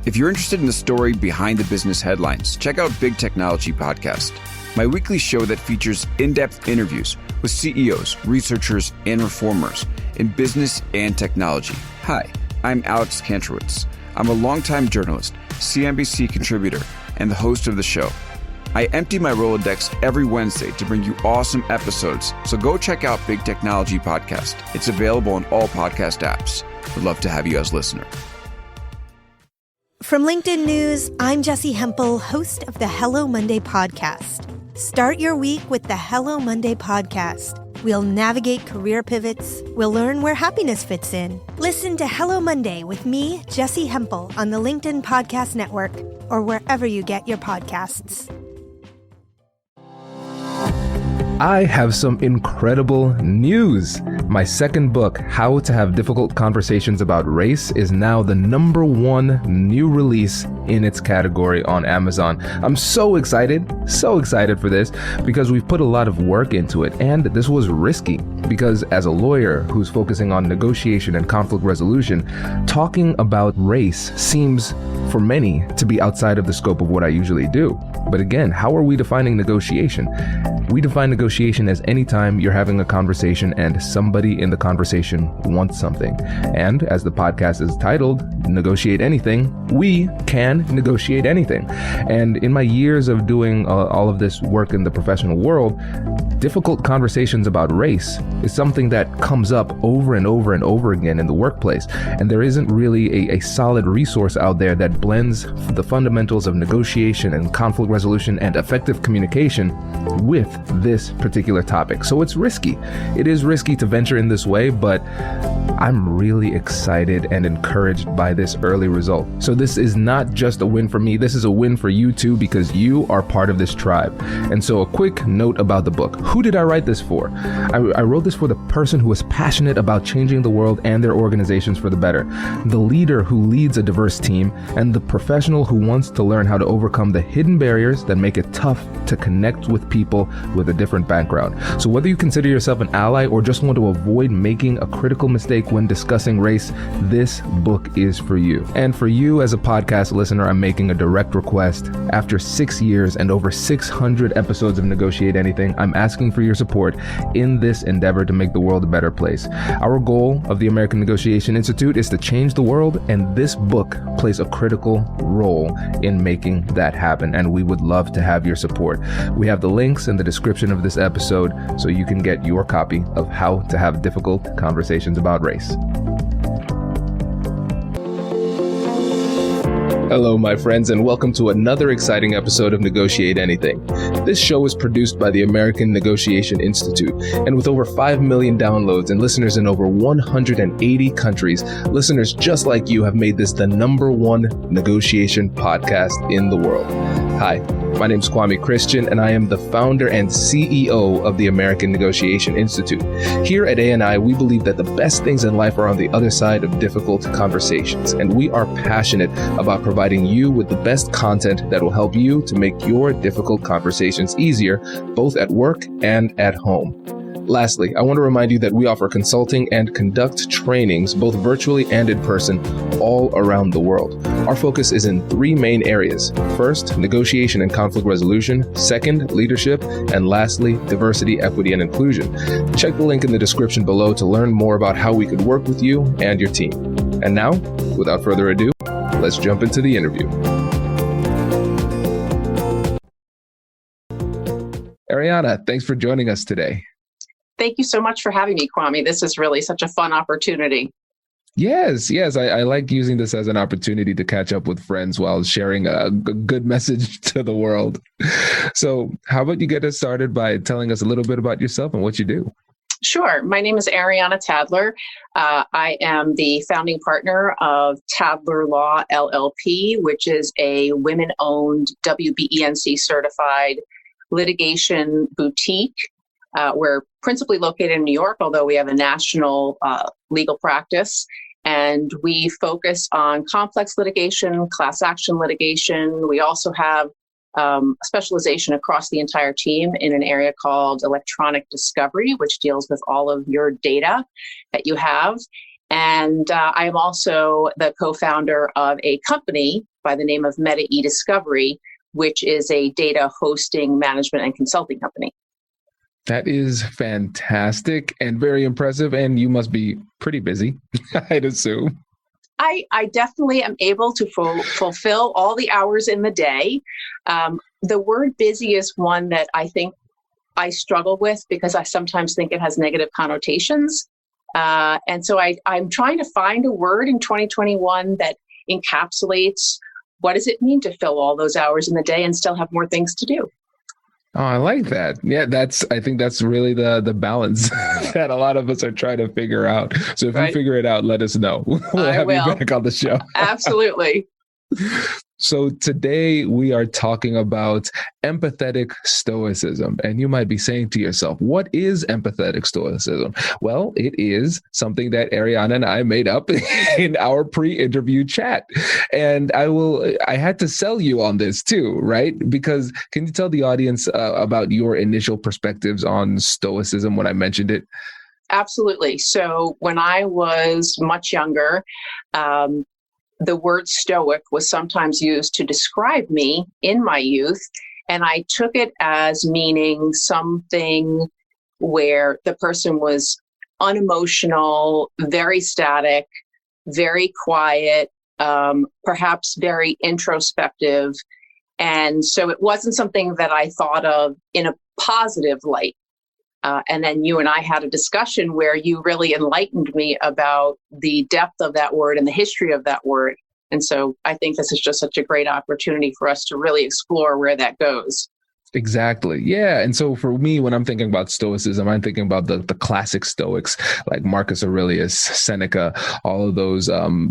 If you're interested in the story behind the business headlines, check out Big Technology Podcast, my weekly show that features in-depth interviews with CEOs, researchers, and reformers in business and technology. Hi, I'm Alex Kantrowitz. I'm a longtime journalist, CNBC contributor, and the host of the show. I empty my Rolodex every Wednesday to bring you awesome episodes, so go check out Big Technology Podcast. It's available on all podcast apps. Would love to have you as a listener. From LinkedIn News, I'm Jessie Hempel, host of the Hello Monday podcast. Start your week with the Hello Monday podcast. We'll navigate career pivots. We'll learn where happiness fits in. Listen to Hello Monday with me, Jessie Hempel, on the LinkedIn Podcast Network or wherever you get your podcasts. I have some incredible news. My second book, How to Have Difficult Conversations About Race, is now the #1 new release in its category on Amazon. I'm so excited for this because we've put a lot of work into it, and this was risky because as a lawyer who's focusing on negotiation and conflict resolution, talking about race seems for many to be outside of the scope of what I usually do. But again, how are we defining negotiation? We define negotiation as any time you're having a conversation and somebody in the conversation wants something. And as the podcast is titled, Negotiate Anything, we can negotiate anything. And in my years of doing all of this work in the professional world, difficult conversations about race is something that comes up over and over and over again in the workplace. And there isn't really a solid resource out there that blends the fundamentals of negotiation and conflict resolution and effective communication with this particular topic. So it's risky. It is risky to venture in this way, but I'm really excited and encouraged by this early result. So this is not just a win for me, this is a win for you too, because you are part of this tribe. And so a quick note about the book. Who did I write this for? I wrote this for the person who is passionate about changing the world and their organizations for the better, the leader who leads a diverse team, and the professional who wants to learn how to overcome the hidden barriers that make it tough to connect with people with a different background. So whether you consider yourself an ally or just want to avoid making a critical mistake when discussing race, this book is for you. And for you as a podcast listener, I'm making a direct request. After 6 years and over 600 episodes of Negotiate Anything, I'm asking for your support in this endeavor to make the world a better place. Our goal of the American Negotiation Institute is to change the world, and this book plays a critical role in making that happen, and we would love to have your support. We have the links in the description of this episode so you can get your copy of How to Have Difficult Conversations About Race. Hello, my friends, and welcome to another exciting episode of Negotiate Anything. This show is produced by the American Negotiation Institute, and with over 5 million downloads and listeners in over 180 countries, listeners just like you have made this the #1 negotiation podcast in the world. Hi, my name is Kwame Christian, and I am the founder and CEO of the American Negotiation Institute. Here at ANI, we believe that the best things in life are on the other side of difficult conversations, and we are passionate about providing you with the best content that will help you to make your difficult conversations easier, both at work and at home. Lastly, I want to remind you that we offer consulting and conduct trainings, both virtually and in person, all around the world. Our focus is in 3 main areas. First, negotiation and conflict resolution. Second, leadership. And lastly, diversity, equity, and inclusion. Check the link in the description below to learn more about how we could work with you and your team. And now, without further ado, let's jump into the interview. Ariana, thanks for joining us today. Thank you so much for having me, Kwame. This is really such a fun opportunity. Yes. I like using this as an opportunity to catch up with friends while sharing a good message to the world. So how about you get us started by telling us a little bit about yourself and what you do? Sure. My name is Ariana Tadler. I am the founding partner of Tadler Law LLP, which is a women-owned WBENC certified litigation boutique. We're principally located in New York, although we have a national legal practice. And we focus on complex litigation, class action litigation. We also have specialization across the entire team in an area called electronic discovery, which deals with all of your data that you have. And I am also the co-founder of a company by the name of Meta-e Discovery, which is a data hosting, management, and consulting company. That is fantastic and very impressive. And you must be pretty busy, I'd assume. I definitely am able to fulfill all the hours in the day. The word busy is one that I think I struggle with because I sometimes think it has negative connotations. And so I'm trying to find a word in 2021 that encapsulates what does it mean to fill all those hours in the day and still have more things to do. Oh, I like that. Yeah, I think that's really the balance that a lot of us are trying to figure out. So if you figure it out, let us know. We'll have you back on the show. Absolutely. So today we are talking about empathetic stoicism. And you might be saying to yourself, what is empathetic stoicism? Well, it is something that Ariana and I made up in our pre-interview chat. And I had to sell you on this too, right? Because can you tell the audience about your initial perspectives on stoicism when I mentioned it? Absolutely. So when I was much younger, the word stoic was sometimes used to describe me in my youth, and I took it as meaning something where the person was unemotional, very static, very quiet, perhaps very introspective. And so it wasn't something that I thought of in a positive light. And then you and I had a discussion where you really enlightened me about the depth of that word and the history of that word. And so I think this is just such a great opportunity for us to really explore where that goes. Exactly. Yeah. And so for me, when I'm thinking about stoicism, I'm thinking about the classic Stoics like Marcus Aurelius, Seneca, all of those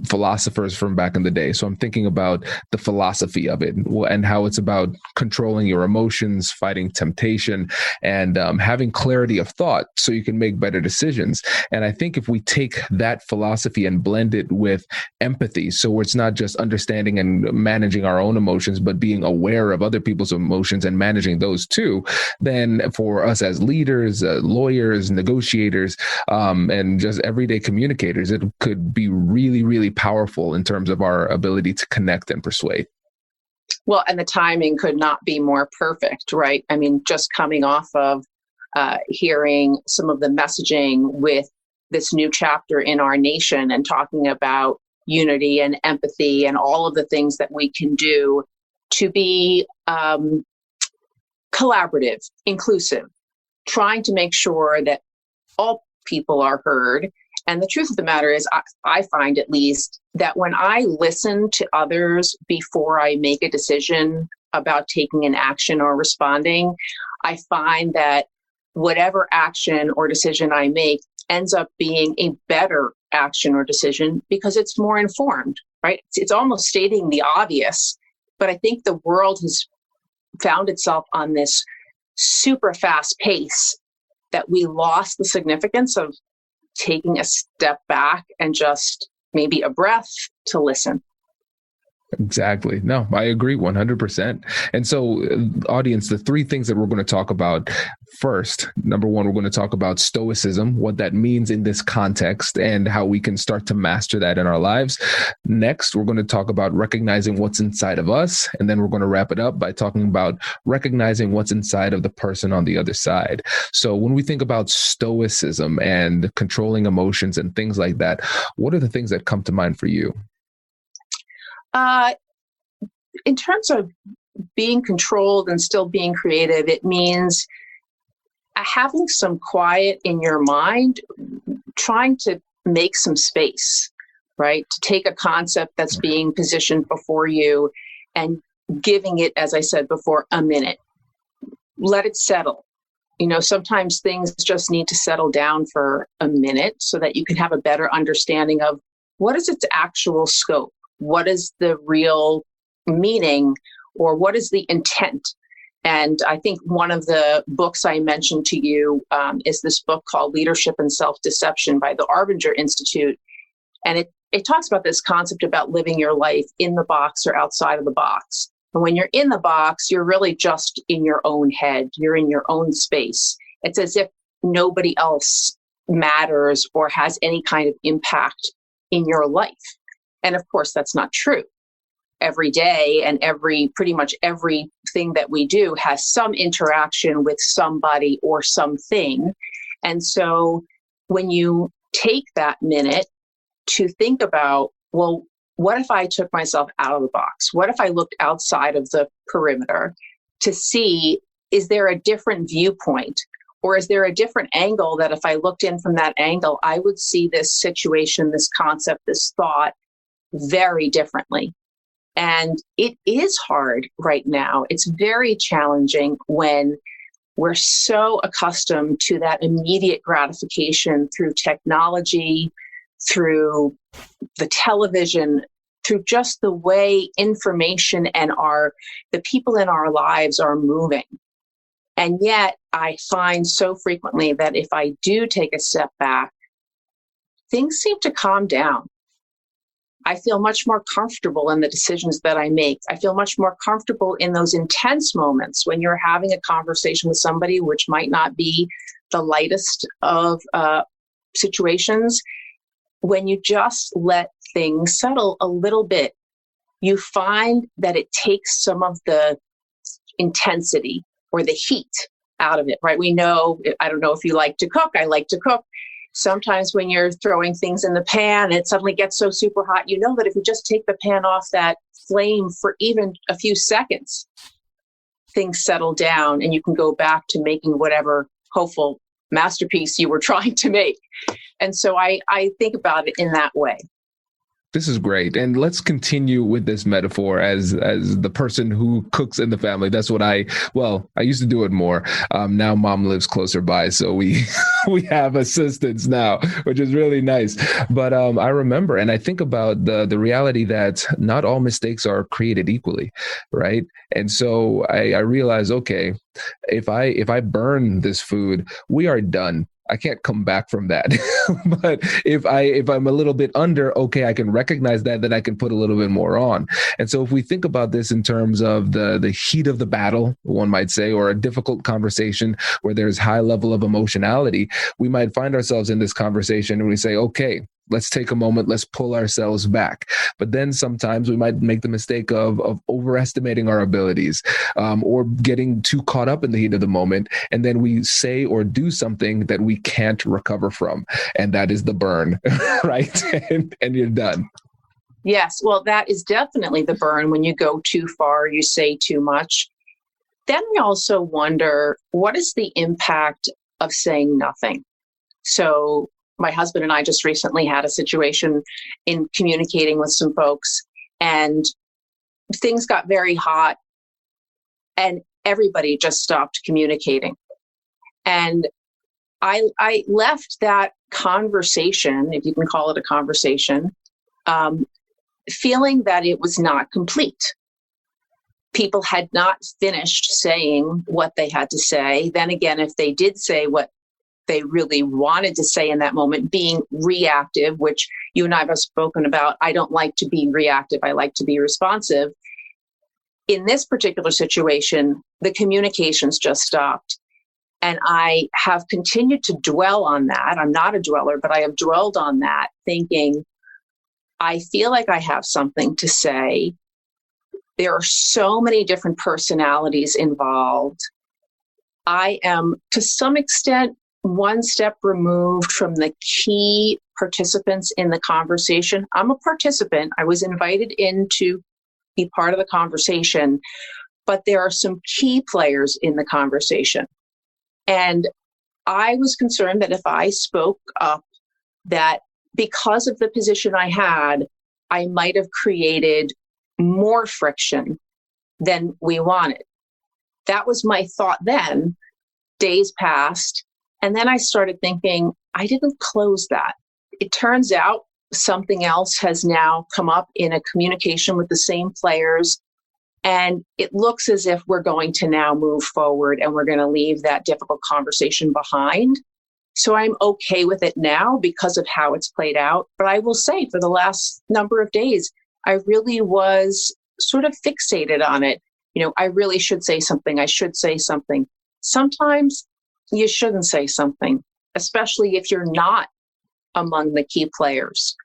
philosophers from back in the day. So I'm thinking about the philosophy of it and how it's about controlling your emotions, fighting temptation, and having clarity of thought so you can make better decisions. And I think if we take that philosophy and blend it with empathy, so it's not just understanding and managing our own emotions, but being aware of other people's emotions and managing those too, then for us as leaders, lawyers, negotiators, and just everyday communicators, it could be really, really powerful in terms of our ability to connect and persuade. Well, and the timing could not be more perfect, right? I mean, just coming off of hearing some of the messaging with this new chapter in our nation and talking about unity and empathy and all of the things that we can do to be collaborative, inclusive, trying to make sure that all people are heard. And the truth of the matter is, I find at least that when I listen to others before I make a decision about taking an action or responding, I find that whatever action or decision I make ends up being a better action or decision because it's more informed, right? It's almost stating the obvious, but I think the world has found itself on this super fast pace that we lost the significance of taking a step back and just maybe a breath to listen. Exactly. No, I agree 100%. And so, audience, the three things that we're going to talk about first, number one, we're going to talk about stoicism, what that means in this context and how we can start to master that in our lives. Next, we're going to talk about recognizing what's inside of us. And then we're going to wrap it up by talking about recognizing what's inside of the person on the other side. So when we think about stoicism and controlling emotions and things like that, what are the things that come to mind for you? In terms of being controlled and still being creative, it means having some quiet in your mind, trying to make some space, right? To take a concept that's being positioned before you and giving it, as I said before, a minute. Let it settle. You know, sometimes things just need to settle down for a minute so that you can have a better understanding of what is its actual scope. What is the real meaning or what is the intent? And I think one of the books I mentioned to you is this book called Leadership and Self-Deception by the Arbinger Institute. And it talks about this concept about living your life in the box or outside of the box. And when you're in the box, you're really just in your own head. You're in your own space. It's as if nobody else matters or has any kind of impact in your life. And of course, that's not true. every day, and pretty much everything that we do has some interaction with somebody or something. And so when you take that minute to think about, well, what if I took myself out of the box? What if I looked outside of the perimeter to see, is there a different viewpoint? Or is there a different angle that if I looked in from that angle, I would see this situation, this concept, this thought very differently? And it is hard right now. It's very challenging when we're so accustomed to that immediate gratification through technology, through the television, through just the way information and the people in our lives are moving. And yet I find so frequently that if I do take a step back, things seem to calm down. I feel much more comfortable in the decisions that I make. I feel much more comfortable in those intense moments when you're having a conversation with somebody, which might not be the lightest of situations. When you just let things settle a little bit, you find that it takes some of the intensity or the heat out of it, right? We know, I don't know if you like to cook, I like to cook. Sometimes when you're throwing things in the pan, it suddenly gets so super hot. You know that if you just take the pan off that flame for even a few seconds, things settle down and you can go back to making whatever hopeful masterpiece you were trying to make. And so I think about it in that way. This is great. And let's continue with this metaphor as the person who cooks in the family. That's what I used to do it more. Now mom lives closer by, so we have assistants now, which is really nice. But I remember, and I think about the reality that not all mistakes are created equally, right? And so I realized, okay, if I burn this food, we are done. I can't come back from that. But if I'm a little bit under, okay, I can recognize that, then I can put a little bit more on. And so if we think about this in terms of the heat of the battle, one might say, or a difficult conversation where there's high level of emotionality, we might find ourselves in this conversation and we say, okay, let's take a moment, let's pull ourselves back. But then sometimes we might make the mistake of overestimating our abilities, or getting too caught up in the heat of the moment. And then we say or do something that we can't recover from. And that is the burn, right? and you're done. Yes. Well, that is definitely the burn when you go too far, you say too much. Then we also wonder, what is the impact of saying nothing? So my husband and I just recently had a situation in communicating with some folks, and things got very hot and everybody just stopped communicating. And I left that conversation, if you can call it a conversation, feeling that it was not complete. People had not finished saying what they had to say. Then again, if they did say what they really wanted to say in that moment, being reactive, which you and I have spoken about. I don't like to be reactive. I like to be responsive. In this particular situation, the communications just stopped. And I have continued to dwell on that. I'm not a dweller, but I have dwelled on that, thinking, I feel like I have something to say. There are so many different personalities involved. I am, to some extent, one step removed from the key participants in the conversation. I'm a participant. I was invited in to be part of the conversation, but there are some key players in the conversation. And I was concerned that if I spoke up, that because of the position I had, I might have created more friction than we wanted. That was my thought then. Days passed. And then I started thinking, I didn't close that. It turns out something else has now come up in a communication with the same players. And it looks as if we're going to now move forward and we're going to leave that difficult conversation behind. So I'm okay with it now because of how it's played out. But I will say for the last number of days, I really was sort of fixated on it. You know, I really should say something. I should say something. Sometimes you shouldn't say something, especially if you're not among the key players.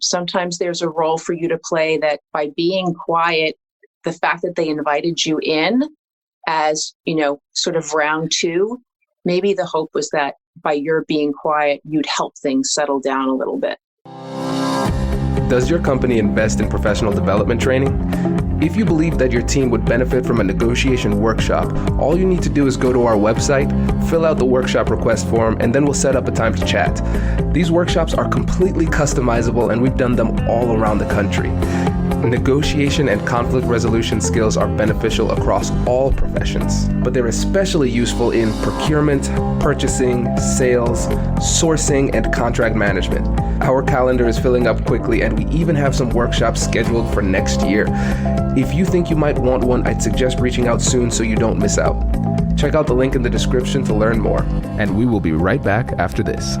Sometimes there's a role for you to play that by being quiet, the fact that they invited you in as, sort of round two, maybe the hope was that by your being quiet, you'd help things settle down a little bit. Does your company invest in professional development training? If you believe that your team would benefit from a negotiation workshop, all you need to do is go to our website, fill out the workshop request form, and then we'll set up a time to chat. These workshops are completely customizable, and we've done them all around the country. Negotiation and conflict resolution skills are beneficial across all professions, but they're especially useful in procurement, purchasing, sales, sourcing, and contract management. Our calendar is filling up quickly, and we even have some workshops scheduled for next year. If you think you might want one, I'd suggest reaching out soon so you don't miss out. Check out the link in the description to learn more, and we will be right back after this.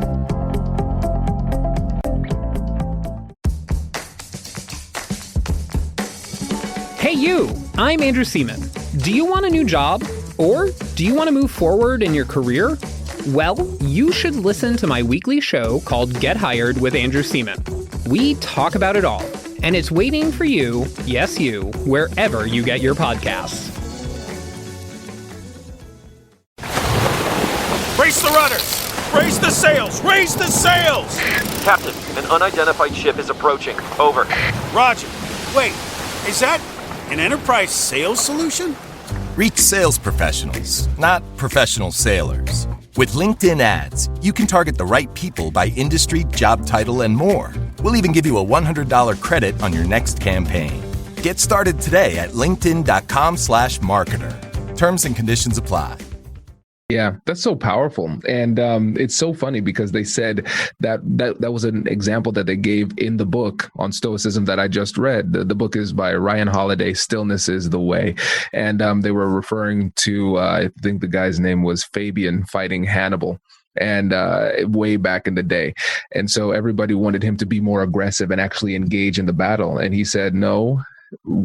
Hey you, I'm Andrew Seaman. Do you want a new job? Or do you want to move forward in your career? Well, you should listen to my weekly show called Get Hired with Andrew Seaman. We talk about it all, and it's waiting for you, yes you, wherever you get your podcasts. Brace the rudders! Raise the sails! Raise the sails! Captain, an unidentified ship is approaching. Over. Roger. Wait, is that an enterprise sales solution? Reach sales professionals, not professional sailors. With LinkedIn ads, you can target the right people by industry, job title, and more. We'll even give you a $100 credit on your next campaign. Get started today at linkedin.com/marketer. Terms and conditions apply. Yeah, that's so powerful. And it's so funny because they said that was an example that they gave in the book on Stoicism that I just read. The book is by Ryan Holiday, Stillness is the Way. And they were referring to, I think the guy's name was Fabian fighting Hannibal. And way back in the day. And so everybody wanted him to be more aggressive and actually engage in the battle. And he said, no,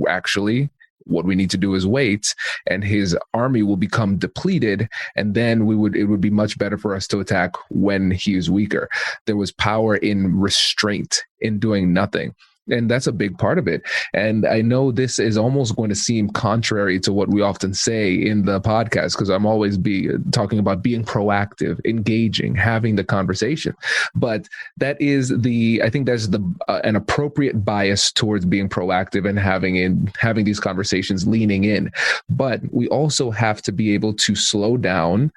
actually, what we need to do is wait, and his army will become depleted, and then it would be much better for us to attack when he is weaker. There was power in restraint, in doing nothing. And that's a big part of it. And I know this is almost going to seem contrary to what we often say in the podcast, because I'm always talking about being proactive, engaging, having the conversation. But that is I think there's an appropriate bias towards being proactive and having these conversations, leaning in. But we also have to be able to slow down,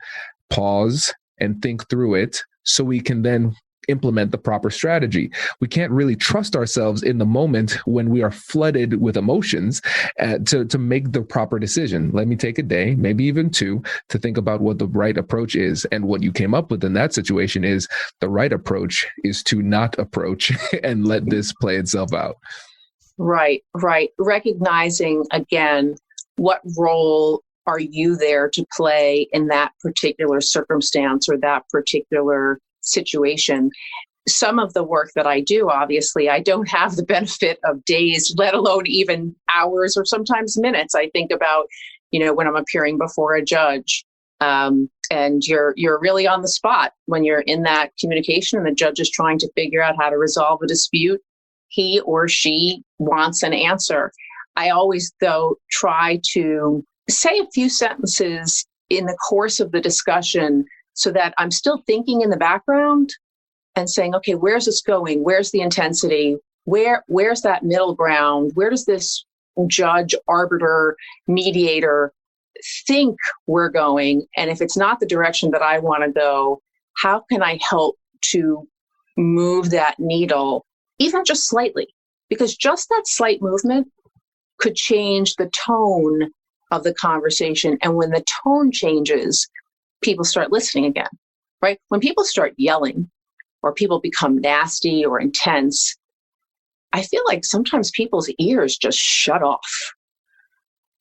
pause, and think through it so we can then implement the proper strategy. We can't really trust ourselves in the moment when we are flooded with emotions to make the proper decision. Let me take a day, maybe even two, to think about what the right approach is. And what you came up with in that situation is the right approach is to not approach and let this play itself out. Right. Recognizing, again, what role are you there to play in that particular circumstance or that particular situation. Some of the work that I do, obviously, I don't have the benefit of days, let alone even hours or sometimes minutes. I think about, when I'm appearing before a judge, and you're really on the spot when you're in that communication and the judge is trying to figure out how to resolve a dispute. He or she wants an answer. I always, though, try to say a few sentences in the course of the discussion so that I'm still thinking in the background and saying, okay, where's this going? Where's the intensity? Where's that middle ground? Where does this judge, arbiter, mediator think we're going? And if it's not the direction that I want to go, how can I help to move that needle, even just slightly? Because just that slight movement could change the tone of the conversation. And when the tone changes, people start listening again, right? When people start yelling or people become nasty or intense, I feel like sometimes people's ears just shut off.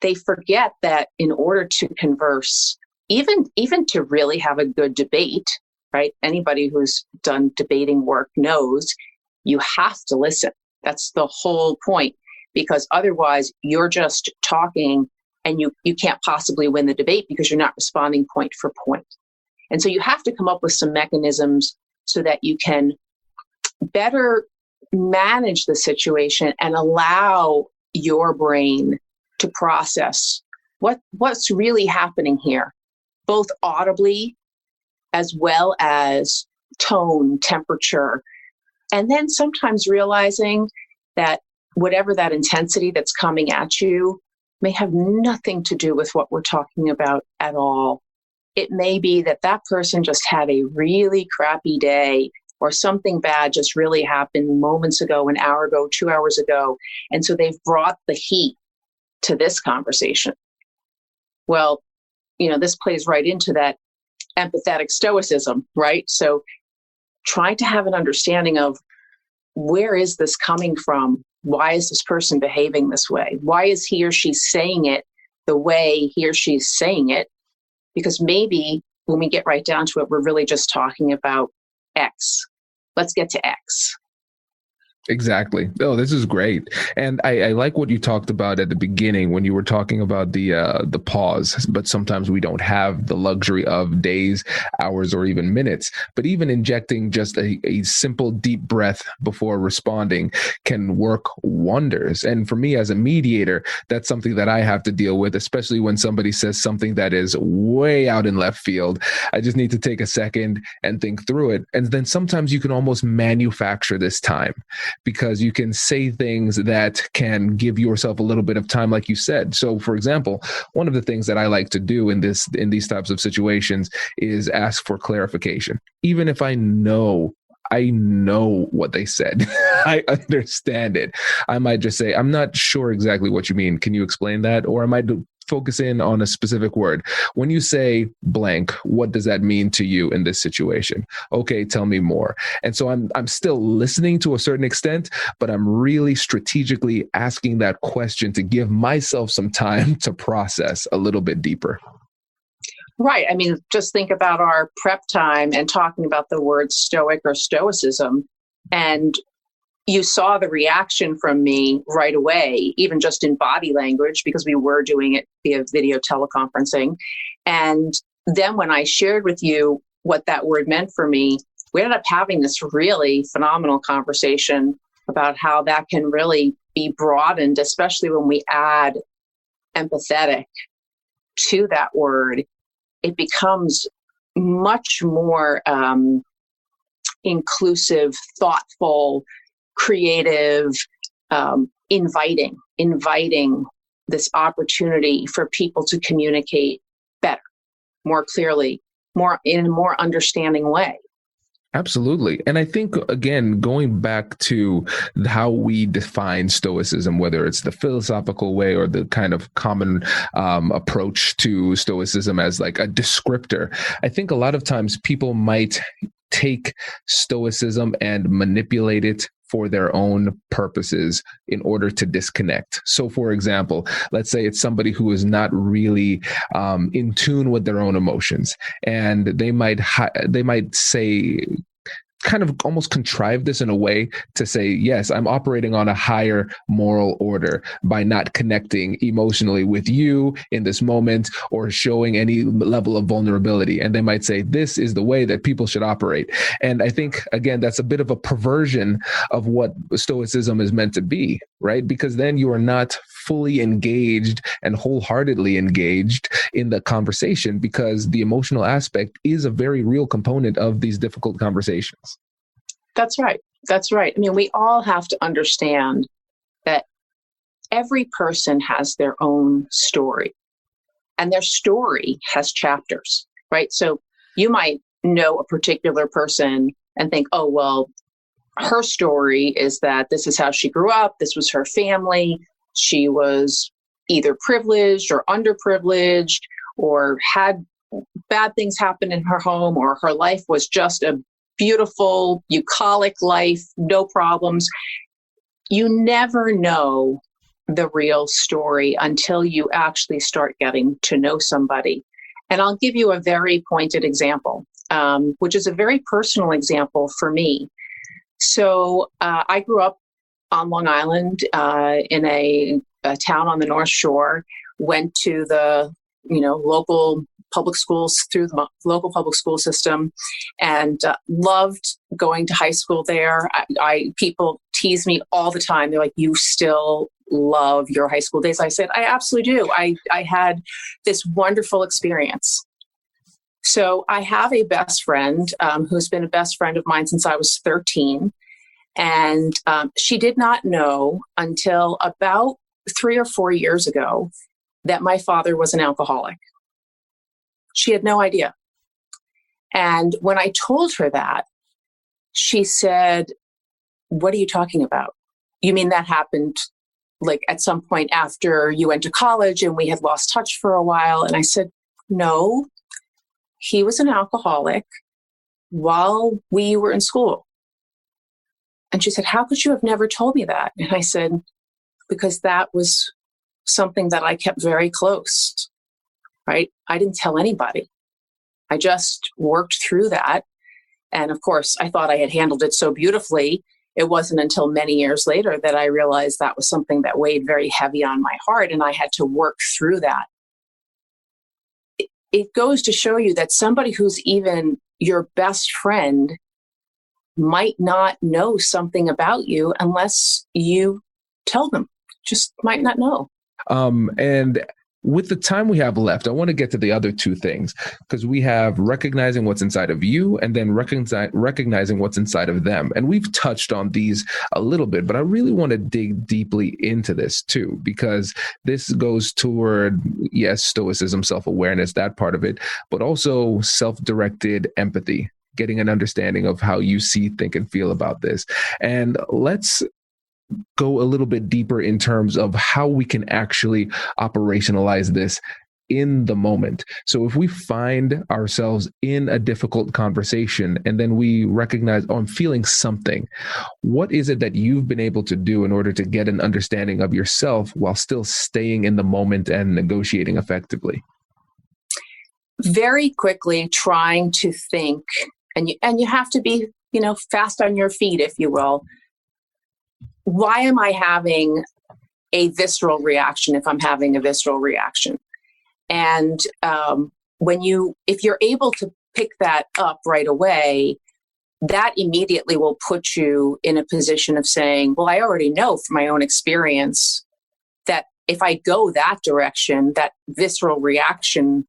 They forget that in order to converse, even to really have a good debate, right? Anybody who's done debating work knows you have to listen. That's the whole point, because otherwise you're just talking and you can't possibly win the debate because you're not responding point for point. And so you have to come up with some mechanisms so that you can better manage the situation and allow your brain to process what's really happening here, both audibly as well as tone, temperature, and then sometimes realizing that whatever that intensity that's coming at you may have nothing to do with what we're talking about at all. It may be that that person just had a really crappy day, or something bad just really happened moments ago, an hour ago, 2 hours ago. And so they've brought the heat to this conversation. Well, this plays right into that empathetic stoicism, right? So trying to have an understanding of, where is this coming from? Why is this person behaving this way? Why is he or she saying it the way he or she's saying it? Because maybe when we get right down to it, we're really just talking about X. Let's get to X. Exactly. Oh, this is great. And I like what you talked about at the beginning when you were talking about the pause, but sometimes we don't have the luxury of days, hours, or even minutes. But even injecting just a simple deep breath before responding can work wonders. And for me as a mediator, that's something that I have to deal with, especially when somebody says something that is way out in left field. I just need to take a second and think through it. And then sometimes you can almost manufacture this time, because you can say things that can give yourself a little bit of time, like you said. So, for example, one of the things that I like to do in these types of situations is ask for clarification. Even if I know what they said, I understand it, I might just say, I'm not sure exactly what you mean. Can you explain that? Or I might focus in on a specific word. When you say blank, what does that mean to you in this situation? Okay, tell me more. And so I'm still listening to a certain extent, but I'm really strategically asking that question to give myself some time to process a little bit deeper. Right. I mean, just think about our prep time and talking about the word stoic or stoicism. And you saw the reaction from me right away, even just in body language, because we were doing it via video teleconferencing. And then when I shared with you what that word meant for me, we ended up having this really phenomenal conversation about how that can really be broadened, especially when we add empathetic to that word. It becomes much more inclusive, thoughtful, creative, inviting this opportunity for people to communicate better, more clearly, in a more understanding way. Absolutely. And I think, again, going back to how we define Stoicism, whether it's the philosophical way or the kind of common approach to Stoicism as like a descriptor, I think a lot of times people might take Stoicism and manipulate it for their own purposes in order to disconnect. So, for example, let's say it's somebody who is not really in tune with their own emotions, and they might say, kind of almost contrive this in a way to say, yes, I'm operating on a higher moral order by not connecting emotionally with you in this moment or showing any level of vulnerability. And they might say, this is the way that people should operate. And I think, again, that's a bit of a perversion of what Stoicism is meant to be, right? Because then you are not fully engaged and wholeheartedly engaged in the conversation, because the emotional aspect is a very real component of these difficult conversations. That's right. That's right. I mean, we all have to understand that every person has their own story, and their story has chapters, right? So you might know a particular person and think, oh, well, her story is that this is how she grew up. This was her family. She was either privileged or underprivileged, or had bad things happen in her home, or her life was just a beautiful, bucolic life, no problems. You never know the real story until you actually start getting to know somebody. And I'll give you a very pointed example, which is a very personal example for me. So I grew up on Long Island in a town on the North Shore, went to the local public schools, through the local public school system, and loved going to high school there. People tease me all the time. They're like, you still love your high school days? I said, I absolutely do. I had this wonderful experience. So I have a best friend who's been a best friend of mine since I was 13. And she did not know until about 3 or 4 years ago that my father was an alcoholic. She had no idea. And when I told her that, she said, what are you talking about? You mean that happened like at some point after you went to college and we had lost touch for a while? And I said, no, he was an alcoholic while we were in school. And she said, how could you have never told me that? And I said, because that was something that I kept very close, right? I didn't tell anybody. I just worked through that. And of course, I thought I had handled it so beautifully. It wasn't until many years later that I realized that was something that weighed very heavy on my heart, and I had to work through that. It goes to show you that somebody who's even your best friend might not know something about you unless you tell them, just might not know. And with the time we have left, I want to get to the other two things, because we have recognizing what's inside of you and then recognizing what's inside of them. And we've touched on these a little bit, but I really want to dig deeply into this too, because this goes toward, yes, stoicism, self-awareness, that part of it, but also self-directed empathy, getting an understanding of how you see, think, and feel about this. And let's go a little bit deeper in terms of how we can actually operationalize this in the moment. So if we find ourselves in a difficult conversation and then we recognize, oh, I'm feeling something, what is it that you've been able to do in order to get an understanding of yourself while still staying in the moment and negotiating effectively? Very quickly trying to think, and you have to be, fast on your feet, if you will. Why am I having a visceral reaction if I'm having a visceral reaction? And if you're able to pick that up right away, that immediately will put you in a position of saying, well, I already know from my own experience that if I go that direction, that visceral reaction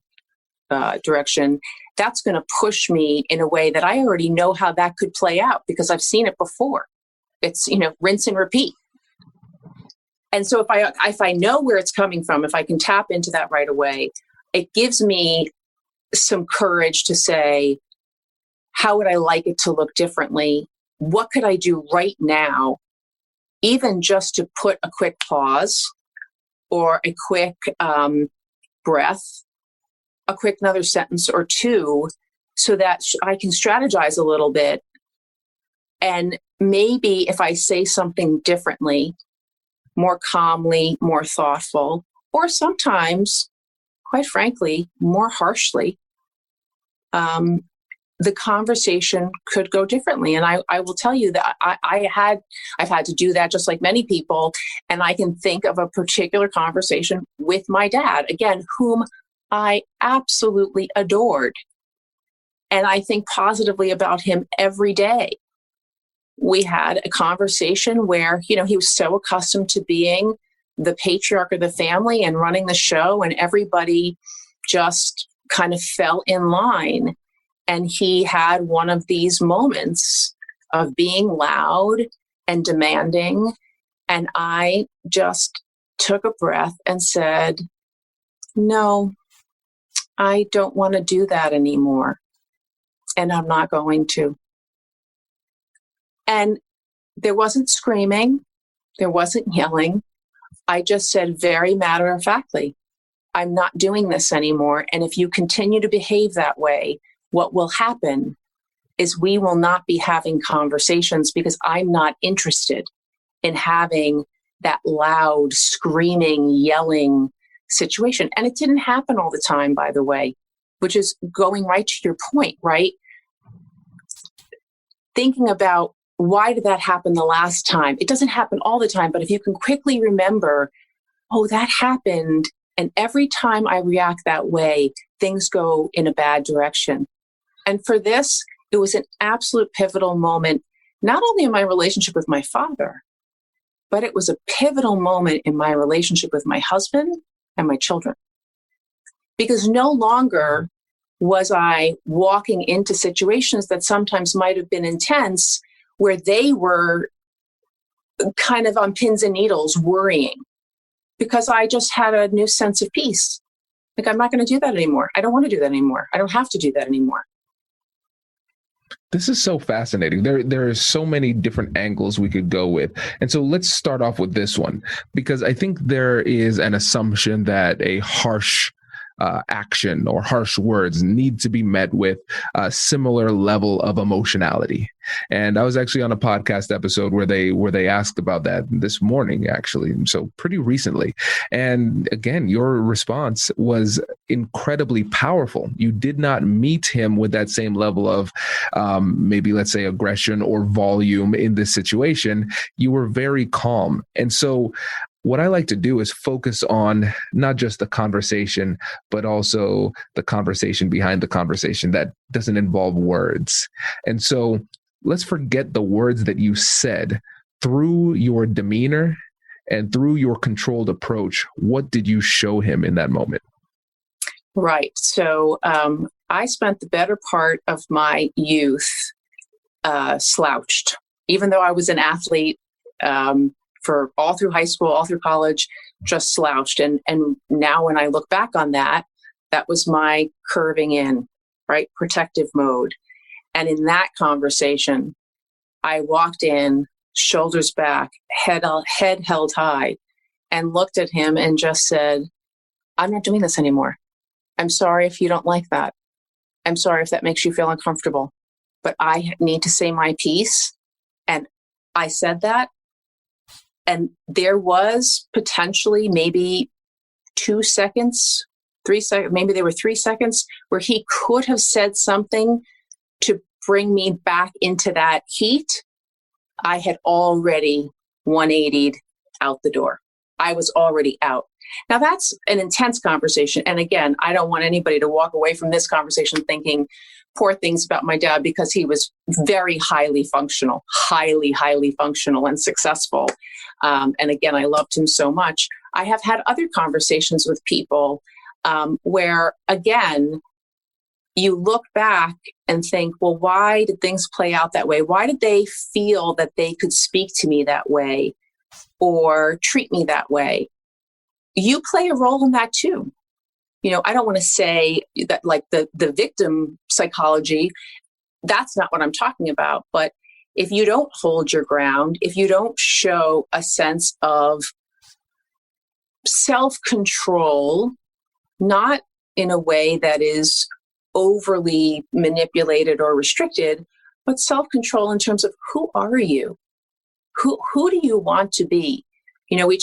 direction, that's going to push me in a way that I already know how that could play out because I've seen it before. It's, rinse and repeat. And so if I know where it's coming from, if I can tap into that right away, it gives me some courage to say, how would I like it to look differently? What could I do right now, even just to put a quick pause or a quick breath, a quick another sentence or two, so that I can strategize a little bit. And maybe if I say something differently, more calmly, more thoughtful, or sometimes, quite frankly, more harshly, the conversation could go differently. And I will tell you that I've had to do that just like many people. And I can think of a particular conversation with my dad, again, whom I absolutely adored. And I think positively about him every day. We had a conversation where, he was so accustomed to being the patriarch of the family and running the show, and everybody just kind of fell in line. And he had one of these moments of being loud and demanding. And I just took a breath and said, no, I don't want to do that anymore. And I'm not going to. And there wasn't screaming. There wasn't yelling. I just said very matter-of-factly, I'm not doing this anymore. And if you continue to behave that way, what will happen is we will not be having conversations because I'm not interested in having that loud, screaming, yelling situation. And it didn't happen all the time, by the way, which is going right to your point, right? Thinking about why did that happen the last time? It doesn't happen all the time, but if you can quickly remember, oh, that happened. And every time I react that way, things go in a bad direction. And for this, it was an absolute pivotal moment not only in my relationship with my father, but it was a pivotal moment in my relationship with my husband and my children. Because no longer was I walking into situations that sometimes might have been intense, where they were kind of on pins and needles worrying, because I just had a new sense of peace. Like, I'm not going to do that anymore. I don't want to do that anymore. I don't have to do that anymore. This is so fascinating. There are so many different angles we could go with. And so let's start off with this one, because I think there is an assumption that a harsh action or harsh words need to be met with a similar level of emotionality. And I was actually on a podcast episode where they asked about that this morning, actually, so pretty recently. And again, your response was incredibly powerful. You did not meet him with that same level of maybe, let's say, aggression or volume in this situation. You were very calm. And so what I like to do is focus on not just the conversation, but also the conversation behind the conversation that doesn't involve words. And so let's forget the words that you said. Through your demeanor and through your controlled approach, what did you show him in that moment? Right. So I spent the better part of my youth slouched. Even though I was an athlete, for all through high school, all through college, just slouched. And now when I look back on that, that was my curving in, right? Protective mode. And in that conversation, I walked in, shoulders back, head held high, and looked at him and just said, I'm not doing this anymore. I'm sorry if you don't like that. I'm sorry if that makes you feel uncomfortable, but I need to say my piece. And I said that. And there was potentially maybe 2 seconds, 3 seconds, maybe there were 3 seconds where he could have said something to bring me back into that heat. I had already 180'd out the door. I was already out. Now that's an intense conversation. And again, I don't want anybody to walk away from this conversation thinking poor things about my dad, because he was very highly functional and successful. And again, I loved him so much. I have had other conversations with people where, again, you look back and think, well, why did things play out that way? Why did they feel that they could speak to me that way or treat me that way? You play a role in that too. You know, I don't want to say that like the victim psychology, that's not what I'm talking about. But if you don't hold your ground, if you don't show a sense of self-control, not in a way that is overly manipulated or restricted, but self-control in terms of who are you? Who do you want to be? You know, we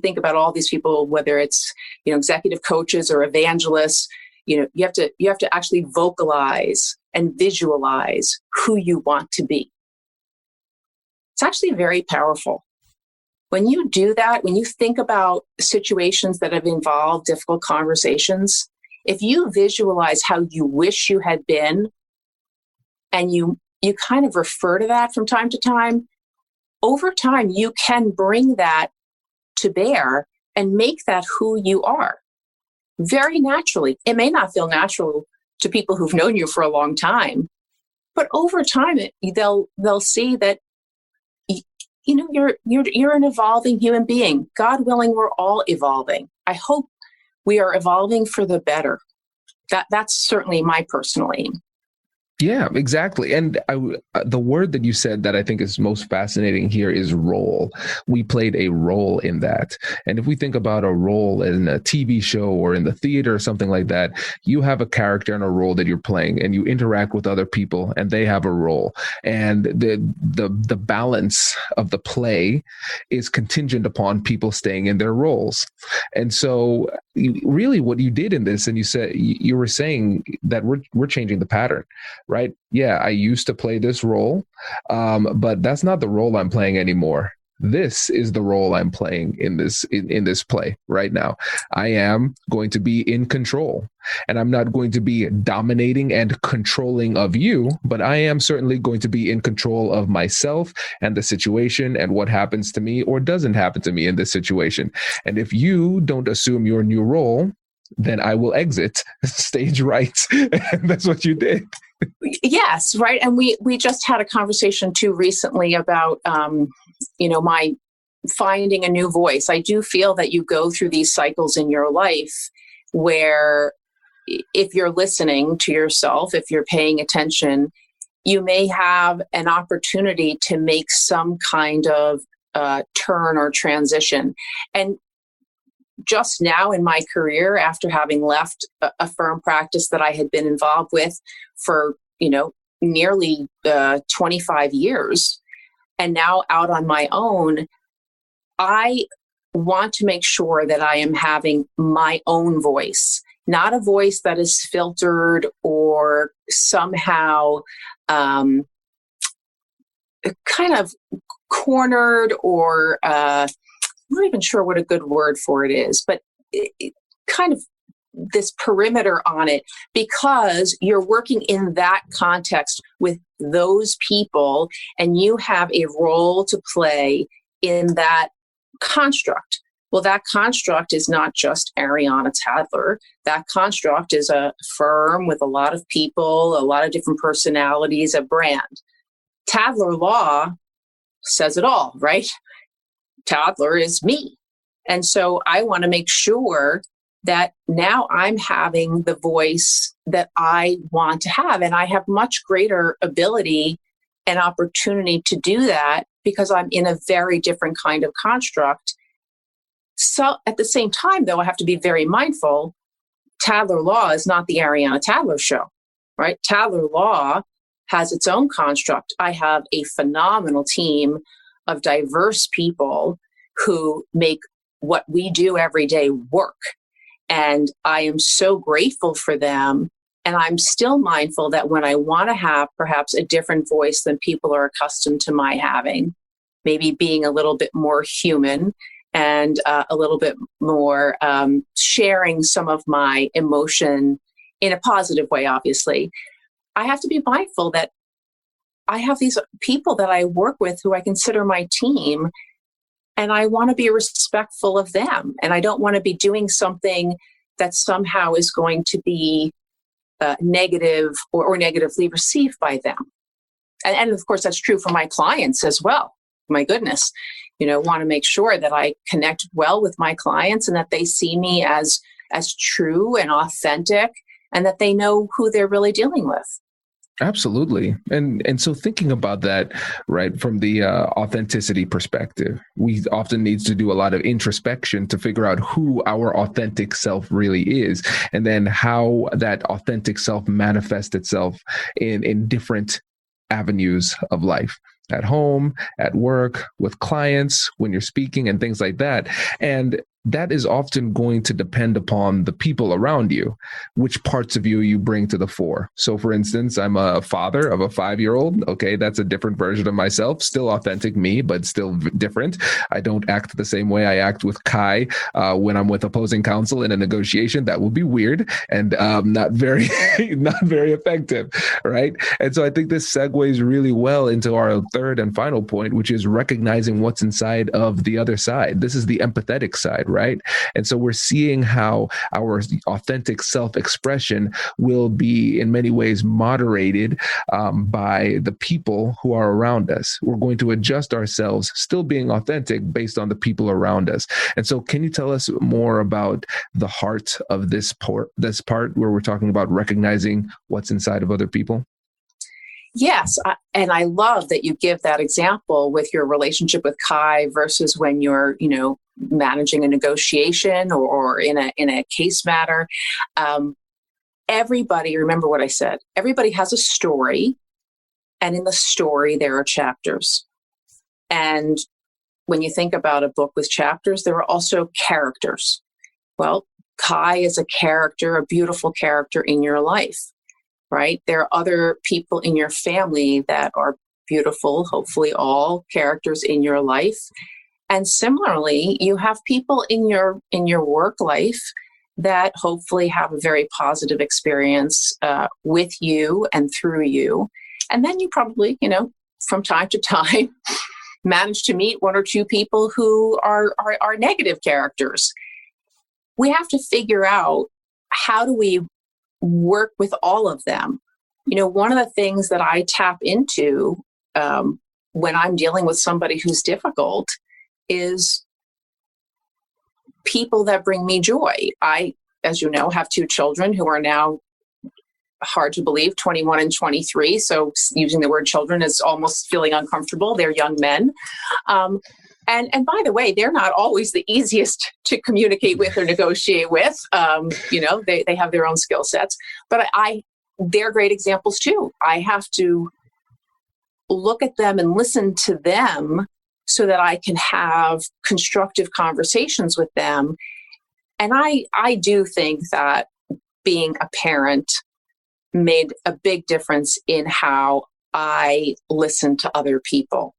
think about all these people, whether it's, you know, executive coaches or evangelists, you know, you have to actually vocalize and visualize who you want to be. It's actually very powerful. When you do that, when you think about situations that have involved difficult conversations, if you visualize how you wish you had been, and you kind of refer to that from time to time, over time, you can bring that to bear and make that who you are very naturally. It may not feel natural to people who've known you for a long time, but over time, they'll see that, you know, you're an evolving human being. God willing, we're all evolving. I hope we are evolving for the better. That's certainly my personal aim. Yeah, exactly. And the word that you said that I think is most fascinating here is role. We played a role in that. And if we think about a role in a TV show or in the theater or something like that, you have a character and a role that you're playing, and you interact with other people and they have a role. And the balance of the play is contingent upon people staying in their roles. And so really what you did in this, and you were saying that we're changing the pattern. Right? Yeah, I used to play this role, but that's not the role I'm playing anymore. this is the role I'm playing in this play right now. I am going to be in control, and I'm not going to be dominating and controlling of you, but I am certainly going to be in control of myself and the situation and what happens to me or doesn't happen to me in this situation. And if you don't assume your new role, then I will exit stage right. And that's what you did. Yes, right. And we just had a conversation too recently about, my finding a new voice. I do feel that you go through these cycles in your life where if you're listening to yourself, if you're paying attention, you may have an opportunity to make some kind of turn or transition. And just now in my career, after having left a firm practice that I had been involved with for, nearly 25 years, and now out on my own, I want to make sure that I am having my own voice, not a voice that is filtered or somehow kind of cornered or I'm not even sure what a good word for it is, but kind of this perimeter on it, because you're working in that context with those people and you have a role to play in that construct. Well, that construct is not just Ariana Tadler. That construct is a firm with a lot of people, a lot of different personalities, a brand. Tadler Law says it all, right? Tadler is me. And so I want to make sure that now I'm having the voice that I want to have. And I have much greater ability and opportunity to do that because I'm in a very different kind of construct. So at the same time, though, I have to be very mindful. Tadler Law is not the Ariana Tadler show, right? Tadler Law has its own construct. I have a phenomenal team of diverse people who make what we do every day work. And I am so grateful for them. And I'm still mindful that when I want to have perhaps a different voice than people are accustomed to my having, maybe being a little bit more human and a little bit more sharing some of my emotion in a positive way, obviously, I have to be mindful that I have these people that I work with who I consider my team, and I want to be respectful of them. And I don't want to be doing something that somehow is going to be negative or negatively received by them. And of course, that's true for my clients as well. My goodness, want to make sure that I connect well with my clients and that they see me as true and authentic and that they know who they're really dealing with. Absolutely. And so thinking about that, right, from the authenticity perspective, we often need to do a lot of introspection to figure out who our authentic self really is, and then how that authentic self manifests itself in different avenues of life. At home, at work, with clients, when you're speaking and things like that. And that is often going to depend upon the people around you, which parts of you bring to the fore. So for instance, I'm a father of a 5-year-old. Okay, that's a different version of myself, still authentic me, but still different. I don't act the same way I act with Kai when I'm with opposing counsel in a negotiation. That would be weird and not very effective, right? And so I think this segues really well into our third and final point, which is recognizing what's inside of the other side. This is the empathetic side, right? And so we're seeing how our authentic self-expression will be in many ways moderated by the people who are around us. We're going to adjust ourselves, still being authentic based on the people around us. And so can you tell us more about the heart of this part where we're talking about recognizing what's inside of other people? Yes. And I love that you give that example with your relationship with Kai versus when you're, managing a negotiation or in a case matter. Everybody, remember what I said, everybody has a story, and in the story, there are chapters. And when you think about a book with chapters, there are also characters. Well, Kai is a character, a beautiful character in your life, right? There are other people in your family that are beautiful, hopefully all characters in your life. And similarly, you have people in your work life that hopefully have a very positive experience with you and through you. And then you probably, from time to time, manage to meet one or two people who are negative characters. We have to figure out, how do we work with all of them? One of the things that I tap into when I'm dealing with somebody who's difficult is people that bring me joy. I, as you know, have two children who are now, hard to believe, 21 and 23. So using the word children is almost feeling uncomfortable. They're young men. And by the way, they're not always the easiest to communicate with or negotiate with. They have their own skill sets, but they're great examples too. I have to look at them and listen to them so that I can have constructive conversations with them. And I do think that being a parent made a big difference in how I listen to other people.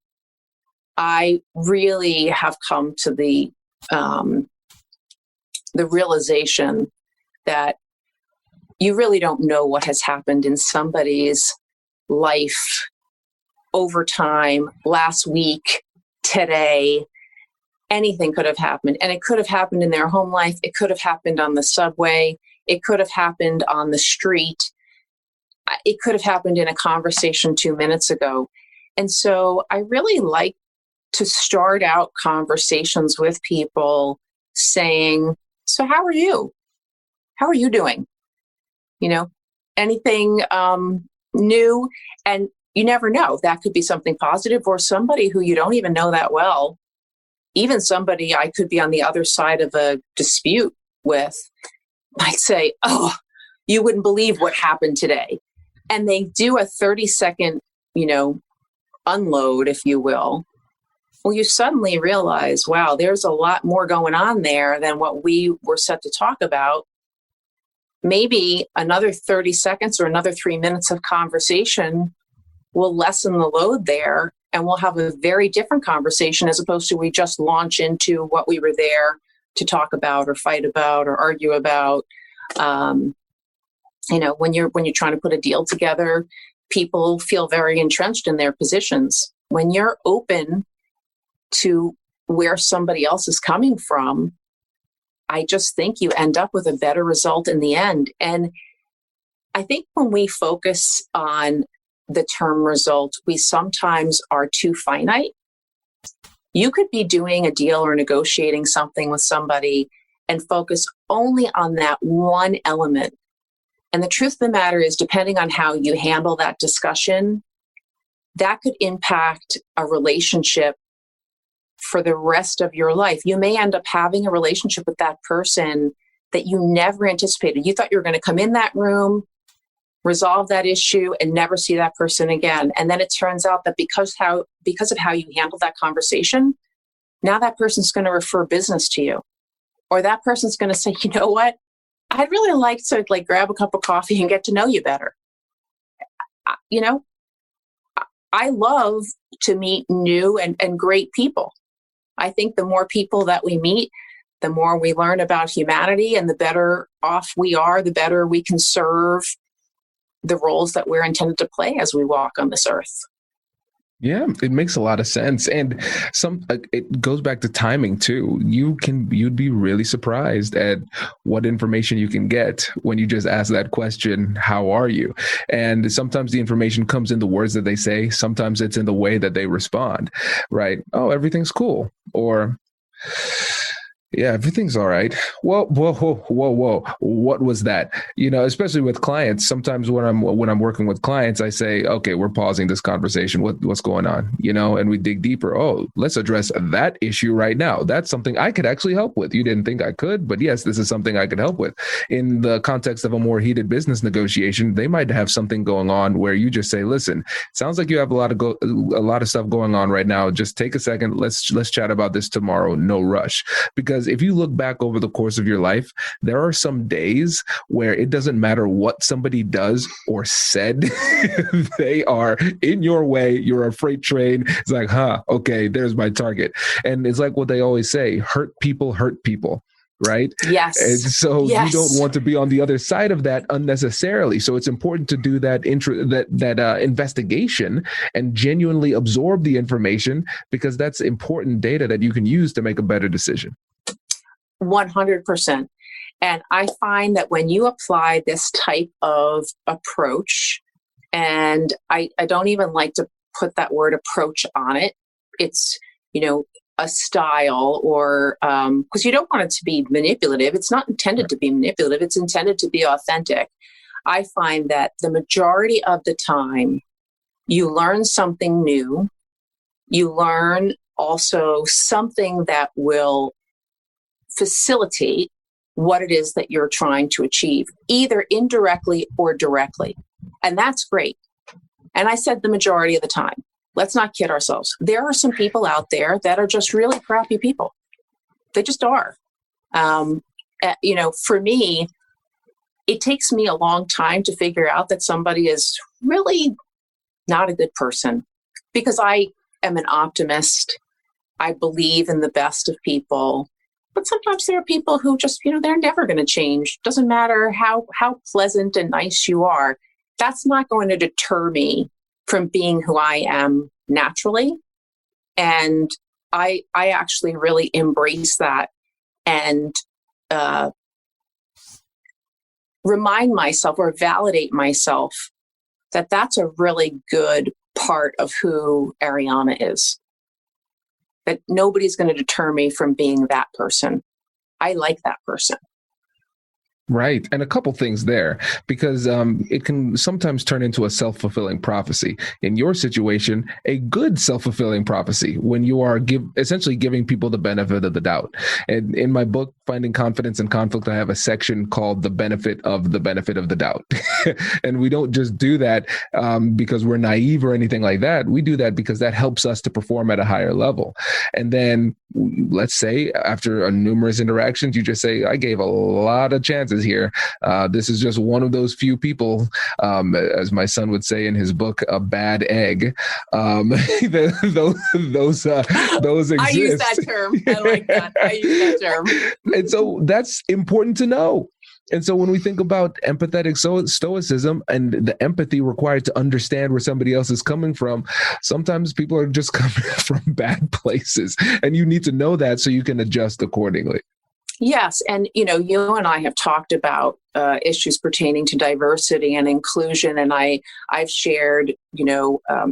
I really have come to the realization that you really don't know what has happened in somebody's life over time, last week, today. Anything could have happened. And it could have happened in their home life. It could have happened on the subway. It could have happened on the street. It could have happened in a conversation 2 minutes ago. And so I really like to start out conversations with people saying, so how are you? How are you doing? Anything new? And you never know. That could be something positive, or somebody who you don't even know that well. Even somebody I could be on the other side of a dispute with might say, oh, you wouldn't believe what happened today. And they do a 30-second, unload, if you will. Well, you suddenly realize, wow, there's a lot more going on there than what we were set to talk about. Maybe another 30 seconds or another 3 minutes of conversation will lessen the load there, and we'll have a very different conversation, as opposed to we just launch into what we were there to talk about or fight about or argue about. When you're trying to put a deal together, people feel very entrenched in their positions. When you're open to where somebody else is coming from, I just think you end up with a better result in the end. And I think when we focus on the term result, we sometimes are too finite. You could be doing a deal or negotiating something with somebody and focus only on that one element. And the truth of the matter is, depending on how you handle that discussion, that could impact a relationship for the rest of your life. You may end up having a relationship with that person that you never anticipated. You thought you were going to come in that room, resolve that issue, and never see that person again. And then it turns out that because of how you handled that conversation, now that person's going to refer business to you. Or that person's going to say, you know what? I'd really like to grab a cup of coffee and get to know you better. I love to meet new and great people. I think the more people that we meet, the more we learn about humanity, and the better off we are, the better we can serve the roles that we're intended to play as we walk on this earth. Yeah, it makes a lot of sense. And it goes back to timing too. You'd be really surprised at what information you can get when you just ask that question, how are you? And sometimes the information comes in the words that they say. Sometimes it's in the way that they respond, right? Oh, everything's cool. Or, yeah, everything's all right. Whoa. What was that? Especially with clients. Sometimes when I'm working with clients, I say, okay, we're pausing this conversation. What's going on? And we dig deeper. Oh, let's address that issue right now. That's something I could actually help with. You didn't think I could, but yes, this is something I could help with. In the context of a more heated business negotiation, they might have something going on where you just say, listen, sounds like you have a lot of stuff going on right now. Just take a second. Let's chat about this tomorrow. No rush. Because because if you look back over the course of your life, there are some days where it doesn't matter what somebody does or said, they are in your way. You're a freight train. It's like, okay, there's my target. And it's like what they always say, hurt people, right? Yes. And so Yes. you don't want to be on the other side of that unnecessarily. So it's important to do that investigation and genuinely absorb the information, because that's important data that you can use to make a better decision. 100%. And I find that when you apply this type of approach, and I don't even like to put that word approach on it, it's, a style, or because you don't want it to be manipulative. It's not intended to be manipulative. It's intended to be authentic. I find that the majority of the time you learn something new. You learn also something that will facilitate what it is that you're trying to achieve, either indirectly or directly. And that's great. And I said the majority of the time. Let's not kid ourselves. There are some people out there that are just really crappy people. They just are. For me, it takes me a long time to figure out that somebody is really not a good person, because I am an optimist. I believe in the best of people. But sometimes there are people who just, they're never going to change. Doesn't matter how pleasant and nice you are. That's not going to deter me from being who I am naturally. And I actually really embrace that and remind myself or validate myself that that's a really good part of who Ariana is. That nobody's going to deter me from being that person. I like that person. Right. And a couple things there, because it can sometimes turn into a self-fulfilling prophecy. In your situation, a good self-fulfilling prophecy when you are essentially giving people the benefit of the doubt. And in my book, Finding Confidence in Conflict, I have a section called the benefit of the doubt. And we don't just do that because we're naive or anything like that. We do that because that helps us to perform at a higher level. And then let's say after numerous interactions, you just say, I gave a lot of chances here. This is just one of those few people, as my son would say in his book, a bad egg. Those exist. I use that term. I like that. I use that term. And so that's important to know. And so when we think about empathetic stoicism and the empathy required to understand where somebody else is coming from, sometimes people are just coming from bad places, and you need to know that so you can adjust accordingly. Yes. And, you and I have talked about issues pertaining to diversity and inclusion. And I've shared,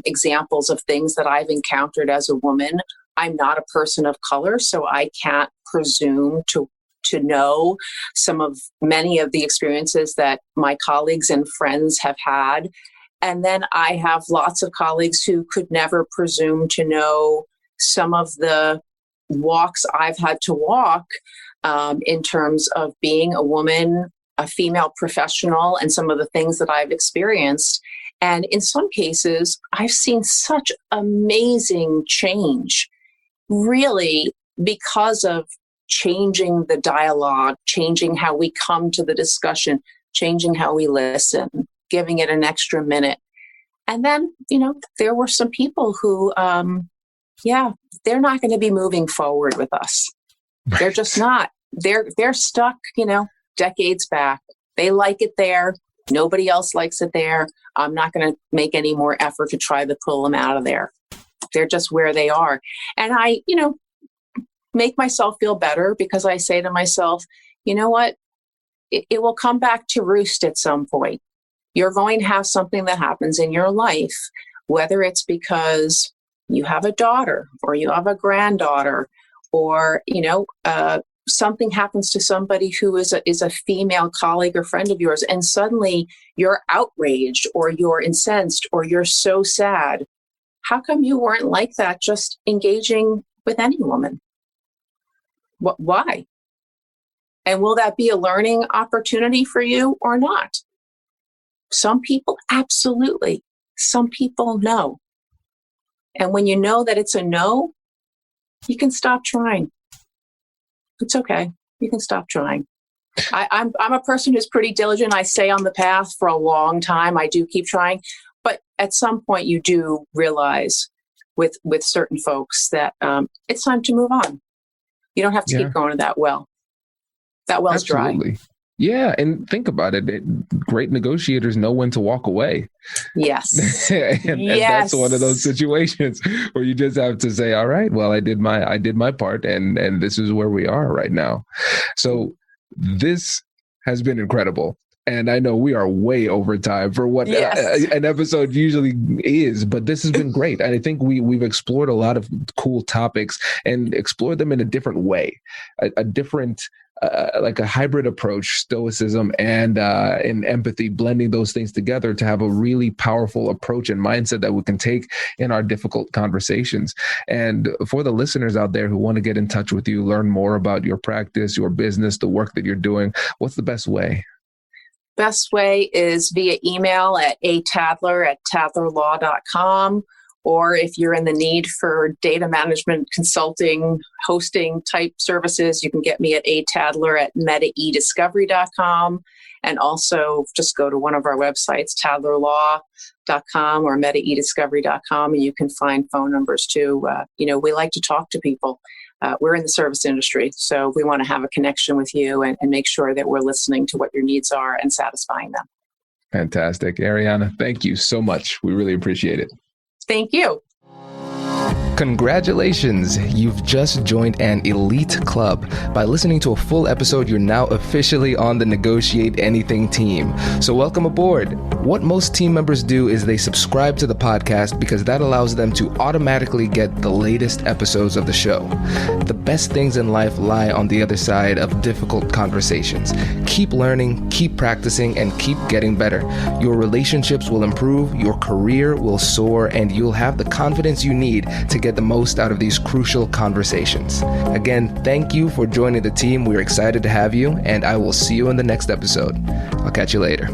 examples of things that I've encountered as a woman. I'm not a person of color, so I can't presume to know many of the experiences that my colleagues and friends have had. And then I have lots of colleagues who could never presume to know some of the walks I've had to walk in terms of being a woman, a female professional, and some of the things that I've experienced. And in some cases, I've seen such amazing change, really, because of changing the dialogue, changing how we come to the discussion, changing how we listen, giving it an extra minute. And then, there were some people who, they're not going to be moving forward with us. They're just not. They're stuck, decades back. They like it there. Nobody else likes it there. I'm not going to make any more effort to try to pull them out of there. They're just where they are. And I, make myself feel better because I say to myself, you know what? It will come back to roost at some point. You're going to have something that happens in your life, whether it's because you have a daughter or you have a granddaughter, or, something happens to somebody who is a female colleague or friend of yours, and suddenly you're outraged or you're incensed or you're so sad. How come you weren't like that just engaging with any woman? Why? And will that be a learning opportunity for you or not? Some people, absolutely. Some people, no. And when you know that it's a no, you can stop trying. It's okay. You can stop trying. I'm a person who's pretty diligent. I stay on the path for a long time. I do keep trying. But at some point, you do realize with certain folks that it's time to move on. You don't have to keep going to that well. That well's Absolutely. Dry. Yeah, and think about it. Great negotiators know when to walk away. Yes. and that's one of those situations where you just have to say, all right, well, I did my part, and this is where we are right now. So this has been incredible. And I know we are way over time for what an episode usually is, but this has been great. And I think we've explored a lot of cool topics and explored them in a different way, a different, like a hybrid approach, stoicism and empathy, blending those things together to have a really powerful approach and mindset that we can take in our difficult conversations. And for the listeners out there who want to get in touch with you, learn more about your practice, your business, the work that you're doing, what's the best way? Best way is via email at atadler@tadlerlaw.com. Or if you're in the need for data management, consulting, hosting type services, you can get me at atadler@Meta-e-Discovery.com. And also just go to one of our websites, tadlerlaw.com or Meta-e-Discovery.com, and you can find phone numbers too. We like to talk to people. We're in the service industry, so we want to have a connection with you and make sure that we're listening to what your needs are and satisfying them. Fantastic. Ariana, thank you so much. We really appreciate it. Thank you. Congratulations! You've just joined an elite club. By listening to a full episode, you're now officially on the Negotiate Anything team. So welcome aboard. What most team members do is they subscribe to the podcast because that allows them to automatically get the latest episodes of the show. The best things in life lie on the other side of difficult conversations. Keep learning, keep practicing, and keep getting better. Your relationships will improve, your career will soar, and you'll have the confidence you need to get the most out of these crucial conversations. Again, thank you for joining the team. We're excited to have you, and I will see you in the next episode. I'll catch you later.